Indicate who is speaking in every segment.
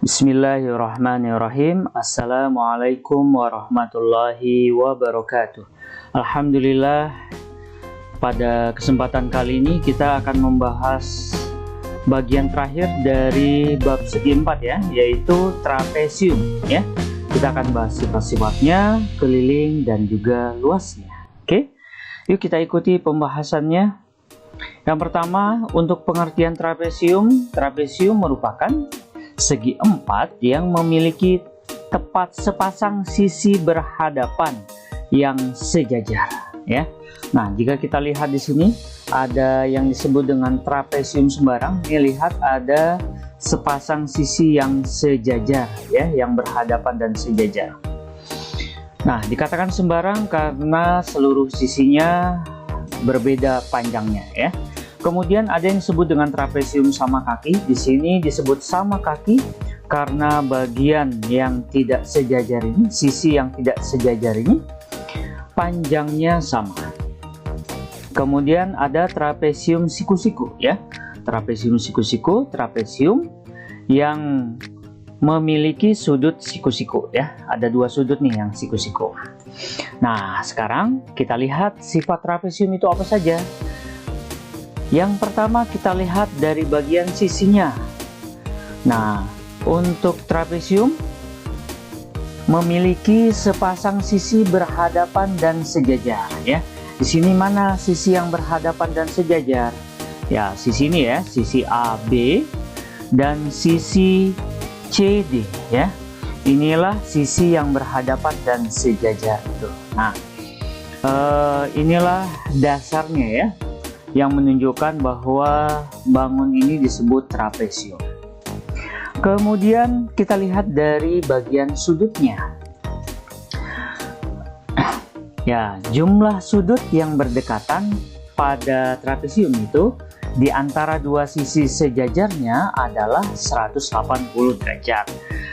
Speaker 1: Bismillahirrahmanirrahim. Assalamualaikum warahmatullahi wabarakatuh. Alhamdulillah, pada kesempatan kali ini kita akan membahas bagian terakhir dari bab segi 4 ya, yaitu trapesium ya. Kita akan bahas sifat-sifatnya, keliling dan juga luasnya. Oke, yuk kita ikuti pembahasannya. Yang pertama, untuk pengertian trapesium merupakan segi 4 yang memiliki tepat sepasang sisi berhadapan yang sejajar ya. Nah, jika kita lihat di sini ada yang disebut dengan trapesium sembarang. Ini lihat ada sepasang sisi yang sejajar ya, yang berhadapan dan sejajar. Nah, dikatakan sembarang karena seluruh sisinya berbeda panjangnya ya. Kemudian ada yang disebut dengan trapesium sama kaki. Di sini disebut sama kaki karena bagian yang tidak sejajar ini, sisi yang tidak sejajar ini, panjangnya sama. Kemudian ada trapesium siku-siku ya. Trapesium siku-siku, trapesium yang memiliki sudut siku-siku ya. Ada dua sudut nih yang siku-siku. Nah, sekarang kita lihat sifat trapesium itu apa saja. Yang pertama kita lihat dari bagian sisinya. Nah, untuk trapesium memiliki sepasang sisi berhadapan dan sejajar ya. Di sini mana sisi yang berhadapan dan sejajar? Ya, sisi ini ya, sisi AB dan sisi CD ya. Inilah sisi yang berhadapan dan sejajar itu. Nah, inilah dasarnya ya, yang menunjukkan bahwa bangun ini disebut trapesium. Kemudian kita lihat dari bagian sudutnya. Ya, jumlah sudut yang berdekatan pada trapesium itu di antara dua sisi sejajarnya adalah 180 derajat.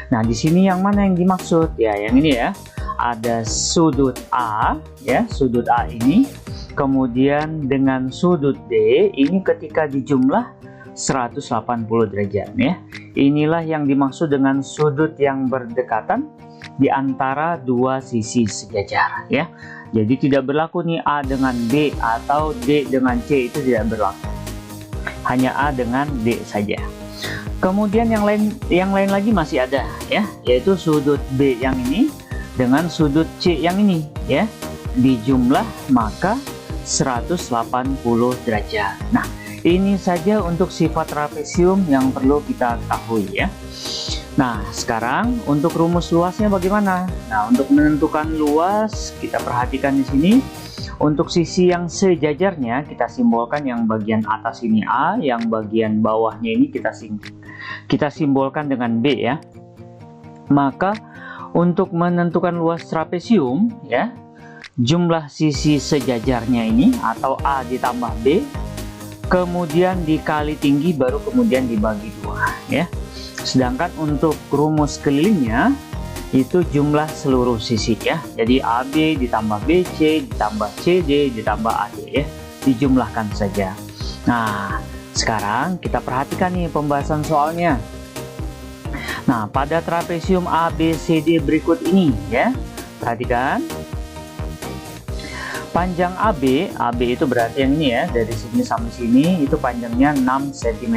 Speaker 1: Nah, di sini yang mana yang dimaksud? Ya, yang ini ya. Ada sudut A ya, sudut A ini. Kemudian dengan sudut D ini ketika dijumlah 180 derajat ya. Inilah yang dimaksud dengan sudut yang berdekatan di antara dua sisi sejajar ya. Jadi tidak berlaku nih A dengan B atau D dengan C, itu tidak berlaku. Hanya A dengan D saja. Kemudian yang lain lagi masih ada ya, yaitu sudut B yang ini dengan sudut C yang ini ya. Dijumlah maka 180 derajat. Nah, ini saja untuk sifat trapesium yang perlu kita ketahui ya. Nah, sekarang untuk rumus luasnya bagaimana? Nah, untuk menentukan luas kita perhatikan di sini. Untuk sisi yang sejajarnya kita simbolkan, yang bagian atas ini A, yang bagian bawahnya ini kita simbolkan dengan B ya. Maka untuk menentukan luas trapesium ya, jumlah sisi sejajarnya ini atau A ditambah B, kemudian dikali tinggi baru kemudian dibagi 2 ya. Sedangkan untuk rumus kelilingnya itu jumlah seluruh sisi ya. Jadi AB ditambah BC ditambah CD ditambah AD ya, dijumlahkan saja. Nah, sekarang kita perhatikan nih pembahasan soalnya. Nah, pada trapesium ABCD berikut ini ya, perhatikan. Panjang AB itu berarti yang ini ya, dari sini sampai sini itu panjangnya 6 cm.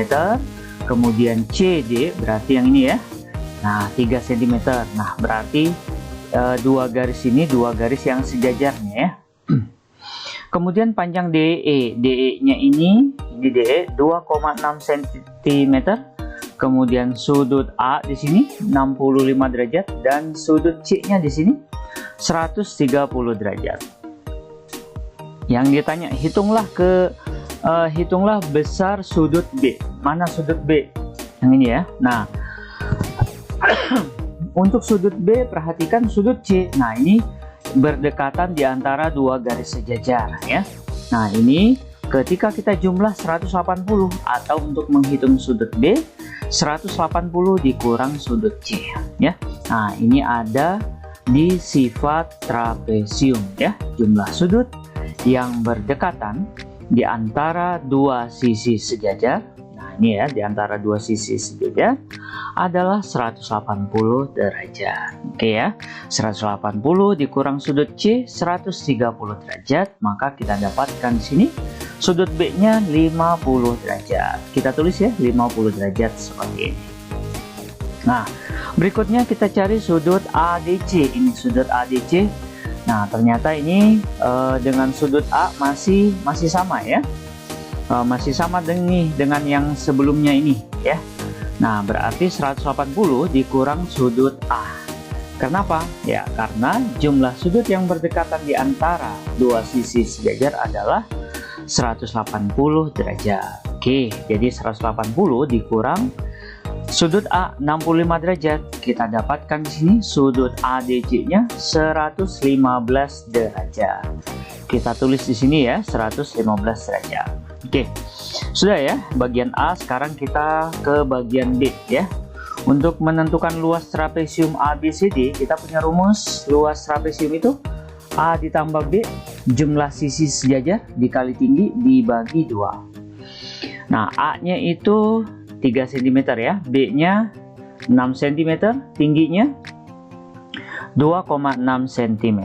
Speaker 1: Kemudian CD berarti yang ini ya, nah 3 cm. Nah, berarti dua garis ini dua garis yang sejajarnya ya. Kemudian panjang DE nya ini DE 2,6 cm. Kemudian sudut A di sini 65 derajat dan sudut C nya di sini 130 derajat. Yang ditanya, hitunglah besar sudut B. Mana sudut B? Yang ini ya. Nah, untuk sudut B perhatikan sudut C. Nah, ini berdekatan di antara dua garis sejajar ya. Nah, ini ketika kita jumlah 180 atau untuk menghitung sudut B 180 dikurang sudut C ya. Nah, ini ada di sifat trapesium ya, jumlah sudut yang berdekatan di antara dua sisi sejajar. Nah, ini ya, di antara dua sisi sejajar adalah 180 derajat. Oke ya, 180 dikurang sudut C 130 derajat, maka kita dapatkan di sini sudut B-nya 50 derajat. Kita tulis ya, 50 derajat seperti ini. Nah, berikutnya kita cari sudut ADC. Ini sudut ADC. Nah, ternyata ini dengan sudut A masih sama ya. Masih sama dengan yang sebelumnya ini ya. Nah, berarti 180 dikurang sudut A. Kenapa? Ya, karena jumlah sudut yang berdekatan di antara dua sisi sejajar adalah 180 derajat. Oke, jadi 180 dikurang sudut A 65 derajat. Kita dapatkan di sini sudut ADC-nya 115 derajat. Kita tulis di sini ya, 115 derajat. Oke. Sudah ya, bagian A. Sekarang kita ke bagian B ya. Untuk menentukan luas trapesium ABCD, kita punya rumus luas trapesium itu A ditambah B, jumlah sisi sejajar dikali tinggi dibagi 2. Nah, A-nya itu 3 cm ya, B-nya 6 cm, tingginya 2,6 cm.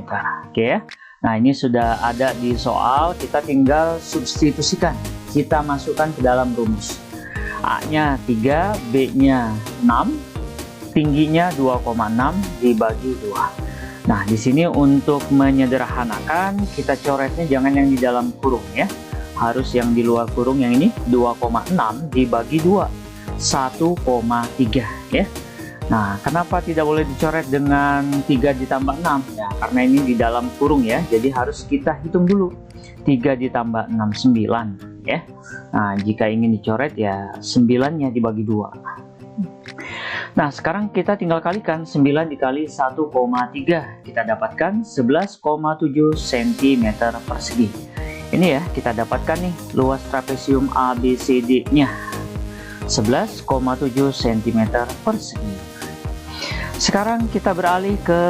Speaker 1: Oke ya. Nah, ini sudah ada di soal, kita tinggal substitusikan. Kita masukkan ke dalam rumus. A-nya 3, B-nya 6, tingginya 2,6 dibagi 2. Nah, di sini untuk menyederhanakan, kita coretnya jangan yang di dalam kurung ya. Harus yang di luar kurung, yang ini 2,6 dibagi 2, 1,3 ya. Nah, kenapa tidak boleh dicoret dengan 3 ditambah 6? Ya, karena ini di dalam kurung ya, jadi harus kita hitung dulu. 3 ditambah 6, 9 ya. Nah, jika ingin dicoret ya 9-nya dibagi 2. Nah, sekarang kita tinggal kalikan 9 dikali 1,3. Kita dapatkan 11,7 cm persegi. Ini ya, kita dapatkan nih luas trapesium ABCD-nya 11,7 cm persegi. Sekarang kita beralih ke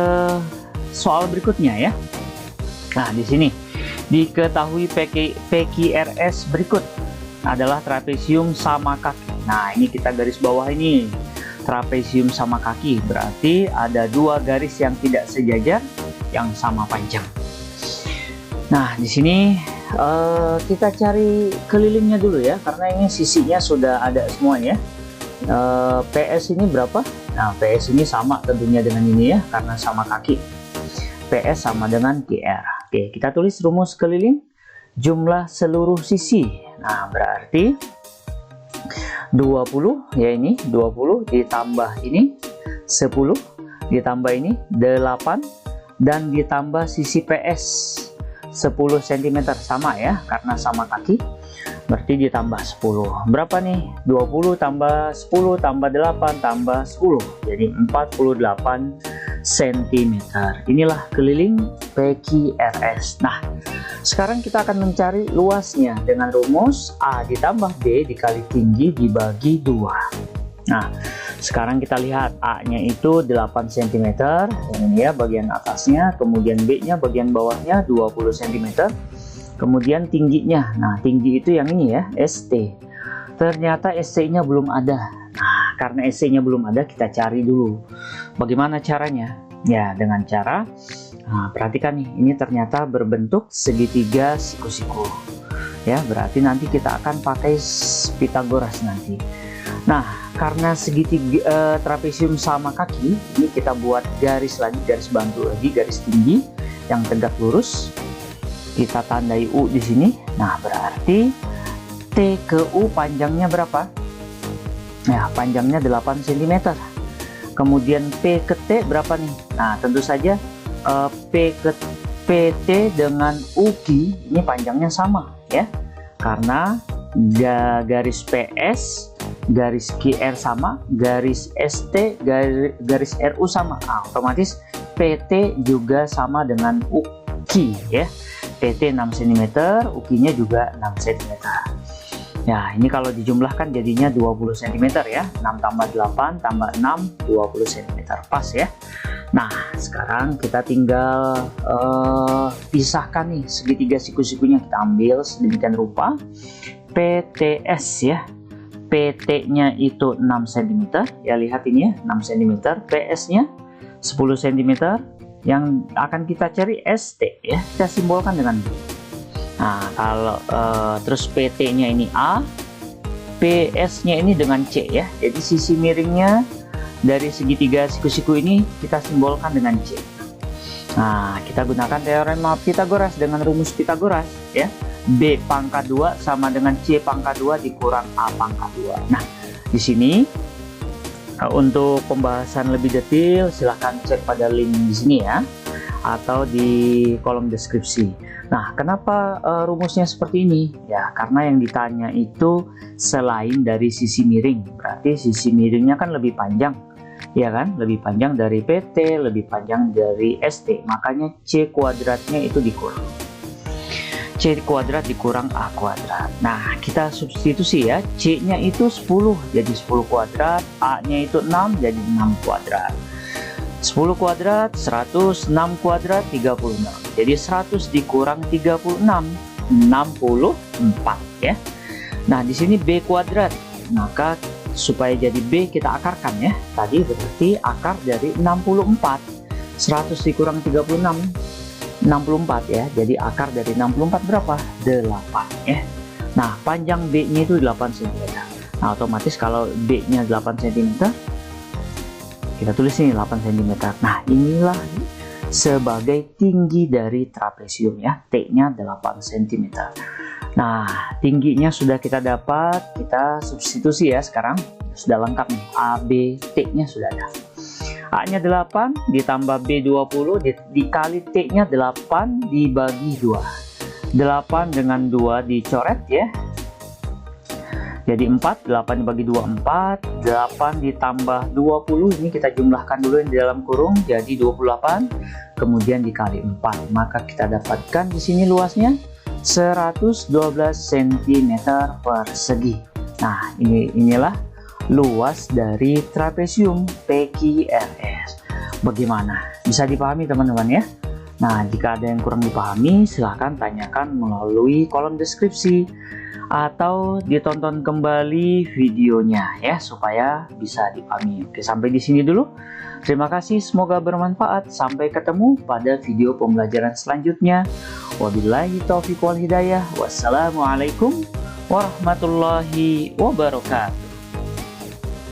Speaker 1: soal berikutnya ya. Nah, di sini diketahui PQRS berikut adalah trapesium sama kaki. Nah, ini kita garis bawah ini. Trapesium sama kaki berarti ada dua garis yang tidak sejajar yang sama panjang. Nah, di sini kita cari kelilingnya dulu ya, karena ini sisinya sudah ada semua ya. PS ini berapa? Nah, PS ini sama tentunya dengan ini ya, karena sama kaki. PS sama dengan QR. Oke, kita tulis rumus keliling jumlah seluruh sisi. Nah, berarti 20 ya, ini 20 ditambah ini 10 ditambah ini 8 dan ditambah sisi PS 10 cm sama ya, karena sama kaki berarti ditambah 10. Berapa nih? 20 tambah 10 tambah 8 tambah 10, jadi 48 cm. Inilah keliling PQRS. Nah, sekarang kita akan mencari luasnya dengan rumus A ditambah B dikali tinggi dibagi 2. Nah, sekarang kita lihat A-nya itu 8 cm, ini ya bagian atasnya, kemudian B-nya bagian bawahnya 20 cm, kemudian tingginya. Nah, tinggi itu yang ini ya, ST. Ternyata ST-nya belum ada. Nah, karena ST-nya belum ada, kita cari dulu. Bagaimana caranya? Ya, dengan cara, nah, perhatikan nih, ini ternyata berbentuk segitiga siku-siku. Ya, berarti nanti kita akan pakai Pythagoras nanti. Nah, karena segitiga trapesium sama kaki, ini kita buat garis lagi, garis bantu lagi, garis tinggi yang tegak lurus. Kita tandai U di sini. Nah, berarti T ke U panjangnya berapa? Nah, panjangnya 8 cm. Kemudian P ke T berapa nih? Nah, tentu saja P ke PT dengan UK ini panjangnya sama ya. Karena garis PS, garis QR sama, garis ST, garis RU sama. Nah, otomatis PT juga sama dengan UK ya. PT 6 cm, UK-nya juga 6 cm. Ya, ini kalau dijumlahkan jadinya 20 cm ya. 6 tambah 8 tambah 6, 20 cm. Pas ya. Nah, sekarang kita tinggal pisahkan nih segitiga siku-sikunya. Kita ambil sedemikian rupa. PTS ya. PT-nya itu 6 cm, ya lihat ini ya, 6 cm, PS-nya 10 cm, yang akan kita cari ST ya, kita simbolkan dengan B. Nah, kalau terus PT-nya ini A, PS-nya ini dengan C ya, jadi sisi miringnya dari segitiga siku-siku ini kita simbolkan dengan C. Nah, kita gunakan teorema Pitagoras dengan rumus Pitagoras ya. B pangkat 2 sama dengan C pangkat 2 dikurang A pangkat 2. Nah, di sini untuk pembahasan lebih detail silahkan cek pada link di sini ya, atau di kolom deskripsi. Nah, kenapa rumusnya seperti ini? Ya, karena yang ditanya itu selain dari sisi miring, berarti sisi miringnya kan lebih panjang, ya kan? Lebih panjang dari PT, lebih panjang dari ST, makanya C kuadratnya itu dikurang. C kuadrat dikurang A kuadrat. Nah, kita substitusi ya, C-nya itu 10, jadi 10 kuadrat, A-nya itu 6, jadi 6 kuadrat. 10 kuadrat, 100, 6 kuadrat, 36. Jadi 100 dikurang 36, 64 ya. Nah, di sini B kuadrat, maka supaya jadi B kita akarkan ya. Tadi berarti akar dari 64. 100 dikurang 36, 64 ya. Jadi akar dari 64 berapa? 8 ya. Nah, panjang B-nya itu 8 cm. Nah, otomatis kalau B-nya 8 cm, kita tulis ini 8 cm. Nah, inilah sebagai tinggi dari trapesium ya. T-nya 8 cm. Nah, tingginya sudah kita dapat, kita substitusi ya sekarang. Sudah lengkap nih, A, B, T-nya sudah ada. A-nya 8 ditambah B 20 dikali T-nya 8 dibagi 2. 8 dengan 2 dicoret ya. Jadi 4, 8 dibagi 2, 4. 8 ditambah 20, ini kita jumlahkan dulu yang di dalam kurung, jadi 28. Kemudian dikali 4, maka kita dapatkan di sini luasnya 112 cm persegi. Nah, inilah luas dari trapesium PQRS. Bagaimana? Bisa dipahami teman-teman ya? Nah, jika ada yang kurang dipahami, silahkan tanyakan melalui kolom deskripsi atau ditonton kembali videonya ya, supaya bisa dipahami. Oke, sampai di sini dulu. Terima kasih, semoga bermanfaat. Sampai ketemu pada video pembelajaran selanjutnya. Wabillahi taufiq wal hidayah. Wassalamualaikum warahmatullahi wabarakatuh.